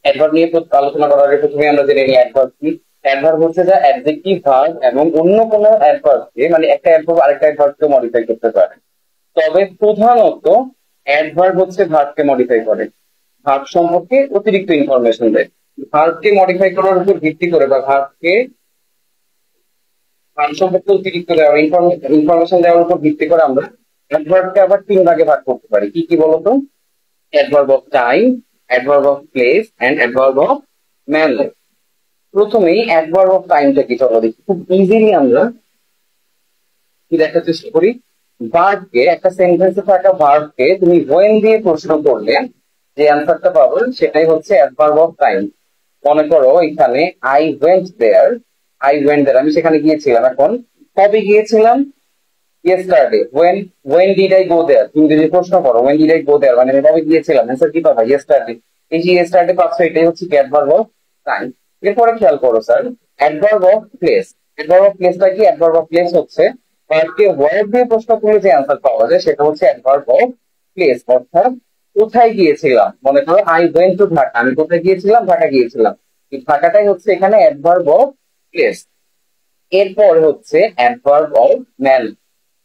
অ্যাডভার্ব নিয়ে আলোচনা করার আগে প্রথমে আমরা জেনে নিই অ্যাডভার্ব কি। অ্যাডভার্ব হচ্ছে যা অ্যাডজেক্টিভ ভার্ব এবং অন্য কোনো অ্যাডভার্বকে, মানে একটা অ্যাডভার্ব আরেকটা অ্যাডভার্বকে মডিফাই করতে পারে। তবে প্রধানত অ্যাডভার্ব হচ্ছে ভার্বকে মডিফাই করে, ভার্ব সম্পর্কে অতিরিক্ত ইনফরমেশন দেয়। ভার্বকে মডিফাই করার উপর ভিত্তি করে বা ভার্ব সম্পর্কে অতিরিক্ত দেওয়ার ইনফরমেশন দেওয়ার উপর ভিত্তি করে আমরা অ্যাডভার্বকে আবার তিন ভাগে ভাগ করতে পারি। কি কি বলতো? Adverb of time, adverb of place and adverb of manner. প্রথমেই অ্যাডভার্ব অফ টাইমটা কি চলো দেখি, খুব ইজিলি আমরা কি দেখার চেষ্টা করি। ভার্বকে, একটা সেন্টেন্সে থাকা ভার্বকে তুমি ওয়েন দিয়ে প্রশ্ন করলে যে অ্যান্সারটা পাবো সেটাই হচ্ছে অ্যাডভার্ব অফ টাইম। মনে করো এখানে আই ওয়েন্ট দেয়ার, আমি সেখানে গিয়েছিলাম। এখন কবে গিয়েছিলাম? Yesterday. When did I go there, তুমি যদি প্রশ্ন করো when did I go there মানে আমি কবে গিয়েছিলাম, অ্যান্সার কি পাবা? ইয়েস্টারডে। এই যে ইয়েস্টারডে পাচ্ছ, এটাই হচ্ছে অ্যাডভার্ব অফ টাইম। এরপরে খেয়াল করো sir, adverb of place. Adverb of প্লেসটা কি? অ্যাডভার্ব অফ প্লেস হচ্ছে ভার্বকে ওয়ার্ড দিয়ে প্রশ্ন করলে যে অ্যান্সার পাওয়া যায় সেটা হচ্ছে অ্যাডভার্ব অফ প্লেস। অর্থাৎ কোথায় গিয়েছিলাম, মনে করো আই ওয়েন্ট টু ঢাকা, আমি কোথায় গিয়েছিলাম? ঢাকা গিয়েছিলাম। এই ঢাকাটাই হচ্ছে এখানে অ্যাডভার্ব অফ প্লেস। এরপর হচ্ছে adverb of manner.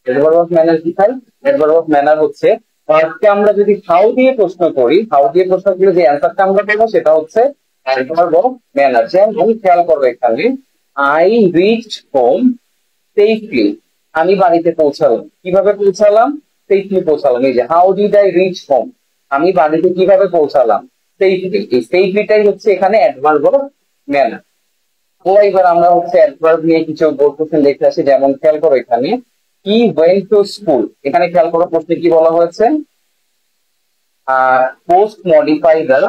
Adverb of manner কি হয়? অ্যাডভার্ব অফ ম্যানার হচ্ছে ভার্বকে আমরা যদি হাউ দিয়ে প্রশ্ন করি, হাউ দিয়ে প্রশ্ন করলে যে অ্যান্সারটা আমরা পাবো সেটা হচ্ছে অ্যাডভার্ব অফ ম্যানার। যেমন খেয়াল করবো এখানে আই রিচড হোম সেফলি, আমি বাড়িতে পৌঁছালাম। কিভাবে পৌঁছালাম? সেফলি পৌঁছালাম। এই যে how did I reach home, আমি বাড়িতে কিভাবে পৌঁছালাম? সেফলি। এই সেফলিটাই হচ্ছে এখানে অ্যাডভার্ব অফ ম্যানার। তো এবার আমরা হচ্ছে অ্যাডভার্ব নিয়ে কিছু কোশ্চেন দেখতে আসি। যেমন খেয়াল করো এখানে হি ওয়েন্ট টু স্কুল, এখানে খেয়াল করো প্রশ্নে কি বলা হয়েছে? পোস্ট মডিফাই দ্য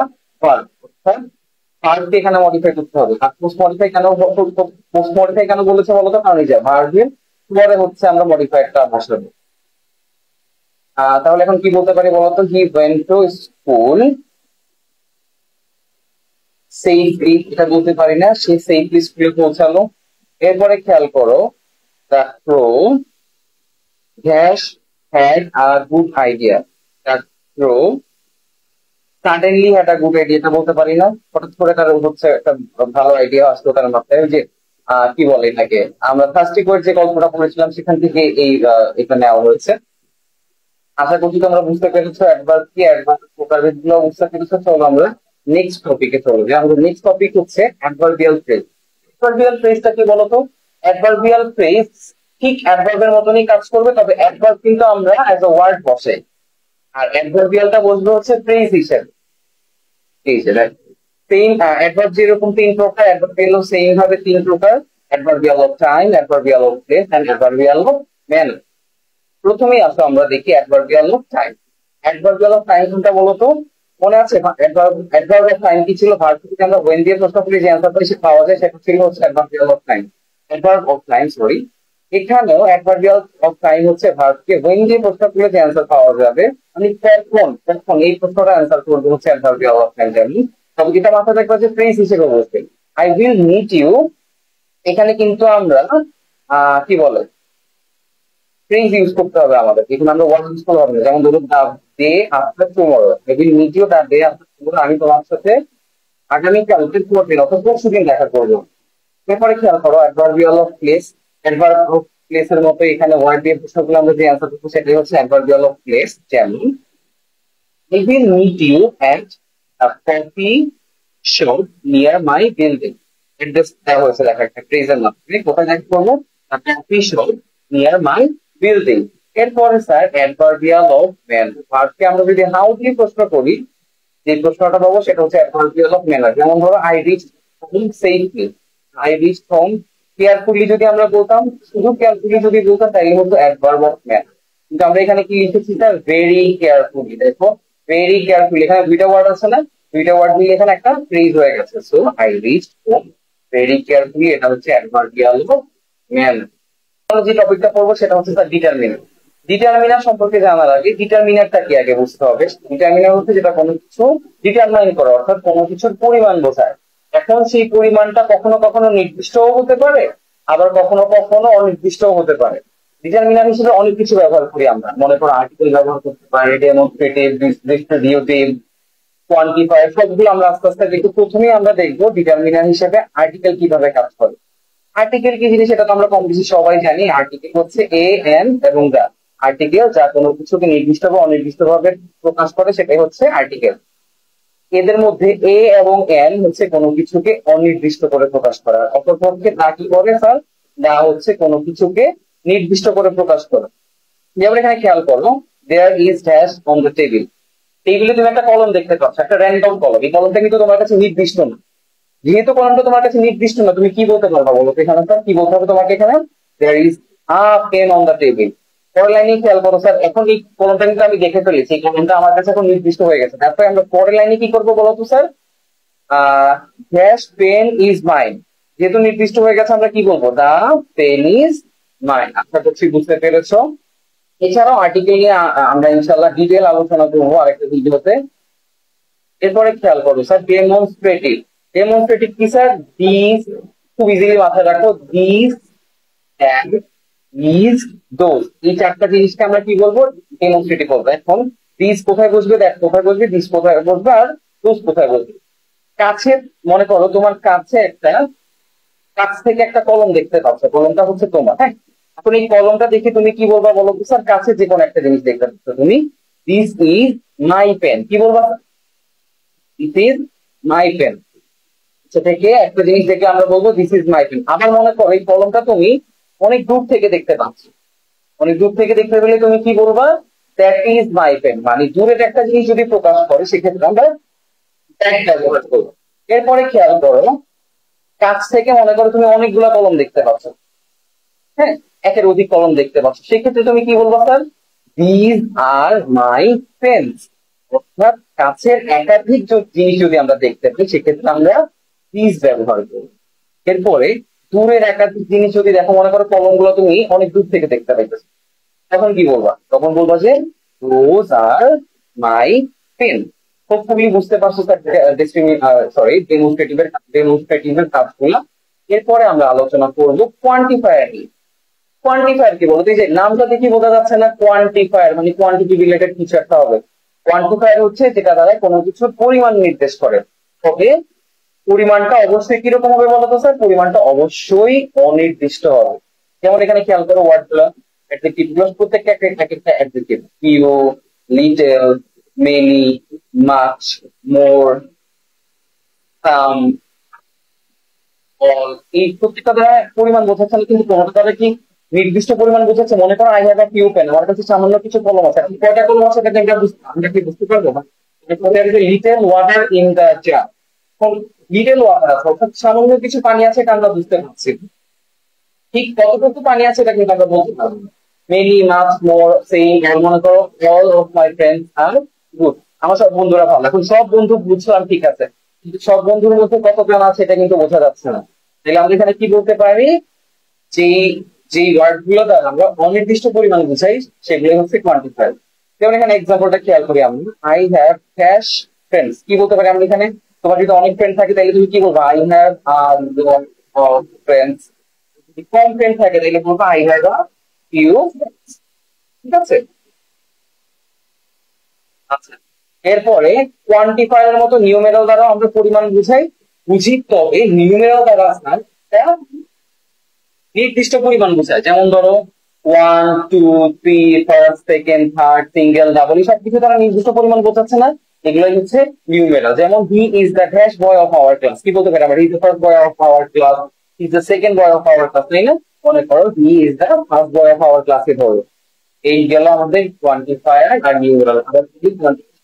ভার্ব, অর্থাৎ ভার্বকে এখানে মডিফাই করতে হবে। আর পোস্ট মডিফাই কেন বলেছে বলতো? কারণ এই যে ভার্বের পরে হচ্ছে আমরা মডিফায়ারটা বসাবো। তাহলে এখন কি বলতে পারি বলতো? He went to school safely, এটা বলতে পারি না, সে সেফলি স্কুলে পৌঁছালো। এরপরে খেয়াল করো the crow has had a good idea, the crow suddenly had a good idea, এটা বলতে পারি না, হঠাৎ করে তার হচ্ছে একটা ভালো আইডিয়া আসলো তার মাথায়। ওই যে কি বলে এটাকে, আমরা ফার্স্ট ওয়ার্ড যে গল্পটা পড়েছিলাম সেখান থেকে এটা নেওয়া হয়েছে। আশা করছি তোমরা বুঝতে পেরেছো অ্যাডভার্ব কি, অ্যাডভার্ব প্রকারভেদ গুলো বুঝতে পেরেছো। চলো আমরা নেক্সট টপিকে চলো। যে আমাদের নেক্সট টপিক হচ্ছে অ্যাডভার্বিয়াল ফ্রেজ। অ্যাডভার্বিয়াল ফ্রেজটা কি বলতো? অ্যাডভার্বিয়াল ফ্রেজ ঠিক অ্যাডভার্বের মতনই কাজ করবে, তবে অ্যাডভার্ব কিন্তু আমরা অ্যাজ এ ওয়ার্ড বসে, আর অ্যাডভার্বিয়ালটা বসবে হচ্ছে ফ্রেজ হিসেবে। এই যে সেম অ্যাডভার্ব যেরকম তিন প্রকার, অ্যাডভার্বিয়াল সেম ভাবে তিন প্রকার: adverbial of time, adverbial of place and adverbial of manner. প্রথমেই আসো আমরা দেখি adverbial of time. Adverbial of time কোনটা বলতো? মনে আছে অ্যাডভার্ব অফ টাইম কি ছিল? ভার্ব থেকে আমরা ওয়েন দিয়ে প্রশ্ন করি যে অ্যান্সারটা সে পাওয়া যায় সেটা ছিল হচ্ছে adverbial of time. Adverb of time sorry, এখানেও অ্যাডভার্বিয়াল অফ টাইম হচ্ছে ভার্বকে ওয়েন দিয়ে প্রশ্ন করলে যে অ্যান্সার পাওয়া যাবে, আমি কখন এই প্রশ্নটা অ্যান্সার করবো হচ্ছে অ্যাডভার্বিয়াল অফ টাইম জানি। তবে যেটা মাথায় রাখবো যে ফ্রেজ হিসেবে বলতে আই উইল মিট ইউ, এখানে কিন্তু আমরা কি বলে ফ্রেজ ইউজ করতে হবে আমাদের, এখানে আমরা ওয়ার্ড ইউজ করতে হবে না। যেমন ধরুন the day after tomorrow, I will meet you the day after tomorrow, আমি তোমার সাথে আগামীকালকে পরদিন অথবা পরশুদিন দেখা করবো। এরপরে খেয়াল করো adverbial of place. Adverb of place এর মতো এখানে ওয়ার্ড দিয়ে প্রশ্নগুলো আমরা যে অ্যান্সার করবো সেটাই হচ্ছে অ্যাডভার্বিয়াল অফ প্লেস। যেমন I will meet you at a coffee shop near my building. Address দেওয়া হয়েছে লেখা একটা ফ্রেজের মাধ্যমে। কোথায় দেখা করবো? A coffee shop near my building. এরপরে স্যার অ্যাডভার্বিয়াল অফ ম্যানার। ভার্বকে আমরা যদি হাউ দিয়ে প্রশ্ন করি, যে প্রশ্নটা পাবো সেটা হচ্ছে অ্যাডভার্বিয়াল অফ ম্যানার। যেমন ধরো I reach home safely, I reach home carefully যদি আমরা বলতাম, শুধু কেয়ারফুলি যদি বলতাম তাহলে হতো অ্যাডভার্ব অফ ম্যানার। কিন্তু আমরা এখানে কি লিখেছি স্যার? Very carefully. দেখো ভেরি কেয়ারফুলি, এখানে দুইটা ওয়ার্ড আছে না, দুইটা ওয়ার্ড মিলে এখানে একটা ফ্রেজ হয়ে গেছে। So I reach home very carefully, এটা হচ্ছে অ্যাডভার্বিয়াল অফ ম্যানার। আমরা যে টপিকটা পড়বো সেটা হচ্ছে স্যার ডিটারমিনার। ডিটারমিনার সম্পর্কে জানার আগে ডিটারমিনারটা কি আগে বুঝতে হবে। ডিটারমিনার হচ্ছে যেটা কোনো কিছু ডিটারমাইন করে, অর্থাৎ কোনো কিছুর পরিমাণ বোঝায়। এখন সেই পরিমাণটা কখনো কখনো নির্দিষ্টও হতে পারে, আবার কখনো কখনো অনির্দিষ্টও হতে পারে। ডিটারমিনার হিসেবে অনেক কিছু ব্যবহার করি আমরা, মনে করো আর্টিকেল ব্যবহার করতে পারি, ডেমনস্ট্রেটিভ, ডিস্ট্রিবিউটিভ, কোয়ান্টিফায়ার, সবগুলো আমরা আস্তে আস্তে দেখবো। প্রথমেই আমরা দেখবো ডিটারমিনার হিসেবে আর্টিকেল কিভাবে কাজ করে। আর্টিকেল কি জিনিস সেটা তো আমরা কম বেশি সবাই জানি। আর্টিকেল হচ্ছে এ, এন এবং দা। আর্টিকেল যা কোনো কিছুকে নির্দিষ্ট বা অনির্দিষ্টভাবে প্রকাশ করে সেটাই হচ্ছে আর্টিকেল। এদের মধ্যে এ এবং এন হচ্ছে কোনো কিছুকে অনির্দিষ্ট করে প্রকাশ করা, অপরপক্ষে দা কি করে স্যার, দা হচ্ছে কোনো কিছুকে নির্দিষ্ট করে প্রকাশ করা। যেমন এখানে খেয়াল করো, there is dash on the table. টেবিলে তুমি একটা কলম দেখতে পাচ্ছ, একটা র্যান্ডম কলম। এই কলমটা কিন্তু তোমার কাছে নির্দিষ্ট না। যেহেতু কলমটা তোমার কাছে নির্দিষ্ট না, তুমি কি বলতে পারবা বলো? এখানে কি বলতে হবে তোমাকে? এখানে there is a pen on the table. পরের লাইনে খেয়াল করো স্যার, এখন এই কলমটা কিন্তু আমি দেখে ফেলেছি, এই কলমটা আমার কাছে এখন নির্দিষ্ট হয়ে গেছে। তারপরে আমরা পরের লাইনে কি করবো বলো তো sir? Dash pen is mine. যেহেতু নির্দিষ্ট হয়ে গেছে, আমরা কি বলবো? The pen is mine. আশা করছি বুঝতে পেরেছো। এছাড়াও আর্টিকেল নিয়ে আমরা ইনশাল্লাহ ডিটেল আলোচনা করবো আরেকটা ভিডিওতে। এরপরে খেয়াল করো স্যার, ডেমনস্ট্রেটিভ। ডেমনস্ট্রেটিভ কি স্যার? দিস, খুব ইজিলি মাথায় রাখো, দিস অ্যান্ড ইজ দোজ, এই চারটা জিনিসকে আমরা কি বলবো? ডেমনস্ট্রেটিভ বলবো। এখন দিস কোথায় বসবে, দ্যাট কোথায় বসবে, দিস কোথায় বসবে, আর দোজ কোথায় বসবে। কাছে, মনে করো তোমার কাছে একটা, কাছ থেকে একটা কলম দেখতে পাচ্ছ, কলমটা হচ্ছে তোমার, হ্যাঁ। এখন এই কলমটা দেখে তুমি কি বলবা বলো তো স্যার? কাছে যে কোনো একটা জিনিস দেখতে পাচ্ছ তুমি, দিস ইজ মাই পেন, কি বলবা? This is my pen. থেকে একটা জিনিস দেখে আমরা বলবো দিস ইজ মাই পেন। আবার মনে করো এই কলমটা তুমি অনেক দূর থেকে দেখতে পাচ্ছ, অনেক দূর থেকে দেখতে পেলে তুমি কি বলবা? That is my pen. মানে দূরের একটা জিনিস যদি প্রকাশ করে সেক্ষেত্রে আমরা দ্যাট ব্যবহার করবো। এরপরে খেয়াল করো, কাছ থেকে মনে করো তুমি অনেকগুলা কলম দেখতে পাচ্ছ, হ্যাঁ, একের অধিক কলম দেখতে পাচ্ছ, সেক্ষেত্রে তুমি কি বলবো sir? These are my pens. অর্থাৎ কাছের একাধিক জিনিস যদি আমরা দেখতে পাই সেক্ষেত্রে আমরা দিজ ব্যবহার করব। এরপরে দূরের একাধিক জিনিস যদি দেখো, মনে করো কলম গুলো তুমি অনেক দূর থেকে দেখতে পাইতেছো, তখন কি বলবা? তখন বলবা যে those are my pen. Hopefully বুঝতে পারছো ডেমনস্ট্রেটিভের কাজগুলো। এরপরে আমরা আলোচনা করব কোয়ান্টিফায়ার নিয়ে। কোয়ান্টিফায়ার কি বলতো? এই যে নামটা দেখি বোঝা যাচ্ছে না, কোয়ান্টিফায়ার মানে কোয়ান্টিটি রিলেটেড কিছু একটা হবে। কোয়ান্টিফায়ার হচ্ছে যেটা দ্বারা কোনো কিছুর পরিমাণ নির্দেশ করে। তবে পরিমাণটা অবশ্যই কিরকম হবে বলতো স্যার? পরিমাণটা অবশ্যই অনির্দিষ্ট হবে। যেমন এখানে খেয়াল করো ওয়ার্ড গুলো, অ্যাডজেক্টিভ গুলো প্রত্যেকটা একটা adjective, few, little, many, much, more, some, all, এই প্রত্যেকটা দ্বারা পরিমাণ বোঝাচ্ছে না, কিন্তু কোনোটা দ্বারা কি নির্দিষ্ট পরিমাণ বোঝাচ্ছে। মনে করো I have a few pen, আমার কাছে সামান্য কিছু কলম আছে। এখন কয়টা কলম আছে এটা আমরা কি বুঝতে পারবো না? Little water in the jar, little water আছে অর্থাৎ সামান্য কিছু পানি আছে, এটা আমরা বুঝতে পারছি। ঠিক কতটুকু পানি আছে এটা কিন্তু আমরা বলতে পারবো না। মেনি, মাচ, মোর, সেইং, মনে করো all of my friends are good, আমার সব বন্ধুরা ভালো। এখন সব বন্ধু বুঝলাম, ঠিক আছে, কিন্তু সব বন্ধুর মধ্যে কতজন আছে এটা কিন্তু বোঝা যাচ্ছে না। তাহলে আমরা এখানে কি বলতে পারি? যে যে ওয়ার্ড গুলো দ্বারা আমরা অনির্দিষ্ট পরিমাণ বুঝাই সেগুলো হচ্ছে কোয়ান্টিফায়ার। যেমন এখানে এক্সাম্পলটা খেয়াল করি আমি, আই হ্যাভ ক্যাশ ফ্রেন্ডস। কি বলতে পারি আমরা এখানে? তোমার যদি অনেক ফ্রেন্ড থাকে তাহলে তুমি কি বলবো? I have friends. যদি কম ফ্রেন্ড থাকে তাহলে বলবো I have a few friends. ঠিক আছে, আচ্ছা। এরপরে কোয়ান্টিফায়ারের মতো নিউমেরাল দ্বারা আমরা পরিমাণ বুঝি, তবে নিউমেরাল দ্বারা আপনার নির্দিষ্ট পরিমাণ বোঝায়। যেমন ধরো 1, 2, 3, first, second, third, single, double, এই সবকিছু তারা নির্দিষ্ট পরিমাণ বোঝাচ্ছে না, এগুলোই হচ্ছে নিউমেরাল। যেমন he is the dash boy of our class, কি বলতে পারি আমরা? He is the first boy of our class, he is the second boy of our class, তাই না? মনে করো he is the first boy of our ক্লাসে ধরো। এই গেল আমাদের কোয়ান্টিফায়ার আর নিউমেরাল। আবার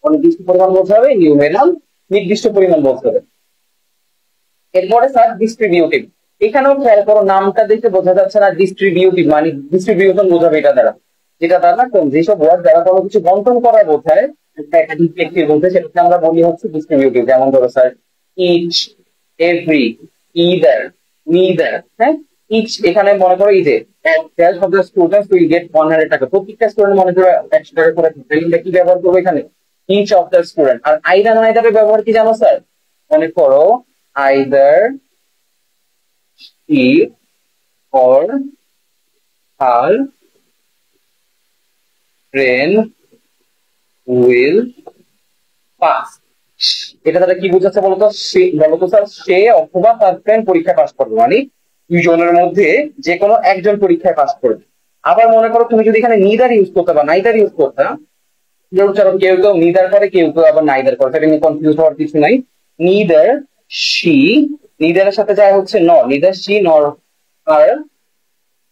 অনির্দিষ্ট পরিমাণ বোঝাবে, নিউমেরাল নির্দিষ্ট পরিমাণ বোঝাবে। এরপরে স্যার ডিস্ট্রিবিউটিভ। এখানেও খেয়াল করো, নামটা দেখে বোঝা যাচ্ছে না ডিস্ট্রিবিউটিভ মানে ডিস্ট্রিবিউশন বোঝাবে এটা দ্বারা, যেটা দ্বারা যেসব ওয়ার্ড দ্বারা কোনো কিছু বন্টন করা বোঝায়, একাধিক ব্যক্তির মধ্যে, সেটাকে আমরা বলি হচ্ছে ডিস্ট্রিবিউটিভ। যেমন ধরো sir each, every, either, neither, হ্যাঁ। ইচ এখানে মনে করো এই যে of the students will get 100 টাকা, প্রত্যেকটা স্টুডেন্ট মনে করো 100 টাকা করে, আমরা কি ব্যবহার করবো এখানে? Each of the student. আর আইদার নাইদারের ব্যবহার কি জানো স্যার? মনে করো either he or her train will pass। এটা তারা কি বোঝাচ্ছে বলতো? বলতো স্যার, সে অথবা তার ফ্রেন্ড পরীক্ষায় পাস করবে, মানে দুজনের মধ্যে যে কোনো একজন পরীক্ষায় পাস করবে। আবার মনে করো তুমি যদি এখানে নিদার ইউজ করতে বা নাইদার ইউজ করতে, কেউ কেউ নিদার করে, কেউ কেউ আবার নাইদার করে, সেটা নিয়ে কনফিউজ হওয়ার কিছু নাই। নিদার শি, নিদারের সাথে যায় হচ্ছে নর, নিদার শি নর হার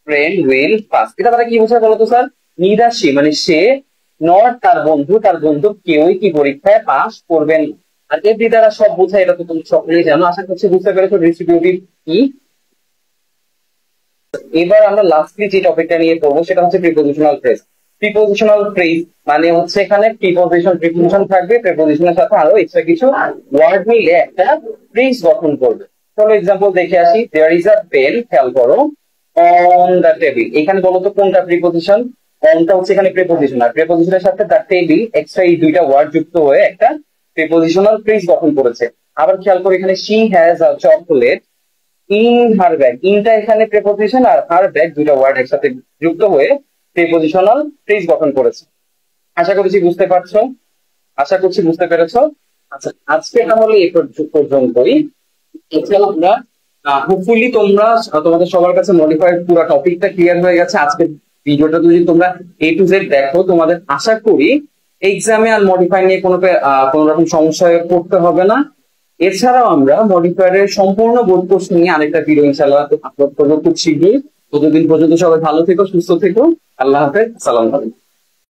ফ্রেন্ড উইল পাস। এটা তারা কি বোঝায় বলতো স্যার? নিদার শি মানে সে, নর তার বন্ধু কেউই কি পরীক্ষায় পাস করবেন। আর এফডি দ্বারা সব বোঝায়, এটা তো তুমি সকলেই জানো। আশা করছি বুঝতে পেরেছো ডিস্ট্রিবিউটিভ কি। এবার আমরা লাস্টলি যে টপিকটা নিয়ে পড়বো সেটা হচ্ছে প্রিপোজিশনাল ফ্রেজ। প্রিপোজিশনাল ফ্রেজ মানে হচ্ছে এখানে প্রিপোজিশন থাকবে, প্রিপোজিশনের সাথে আরো এক্সট্রা কিছু ওয়ার্ড মিলে একটা ফ্রেজ গঠন করবে। চলো এক্সাম্পল দেখে আসি। দেয়ার ইজ আ পেন, খেয়াল করো, অন দ্য টেবিল। এখানে বলো তো কোনটা প্রিপোজিশন? অনটা হচ্ছে এখানে প্রিপোজিশন, আর প্রিপোজিশনের সাথে দ্য টেবিল এক্সট্রা এই দুইটা ওয়ার্ড যুক্ত হয়ে একটা প্রিপোজিশনাল ফ্রেজ গঠন করেছে। আবার খেয়াল করো এখানে she has a chocolate in her bag, ইনটা এখানে প্রিপোজিশন আর হার ব্যাগ দুইটা ওয়ার্ড একসাথে যুক্ত হয়ে প্রিপোজিশনাল ফ্রেজ গঠন করেছে। আশা করছি বুঝতে পারছো, আশা করছি বুঝতে পেরেছো। আচ্ছা, আজকে তাহলে এই পর্যন্তই। আমরা হোপফুলি তোমাদের সবার কাছে মডিফাইড পুরো টপিকটা ক্লিয়ার হয়ে গেছে। আজকের ভিডিওটা যদি তোমরা A to Z দেখো, তোমাদের আশা করি এক্সামে আর মডিফাই নিয়ে কোনো রকম সমস্যায় পড়তে হবে না। এছাড়াও আমরা মডিফায়ারের সম্পূর্ণ বোর্ড কোর্স নিয়ে আরেকটা ভিডিও ইনশাআল্লাহ আপলোড করবো খুব শীঘ্রই। ততদিন পর্যন্ত সবাই ভালো থেকো, সুস্থ থেকো। আল্লাহ হাফেজ, আসসালামু আলাইকুম।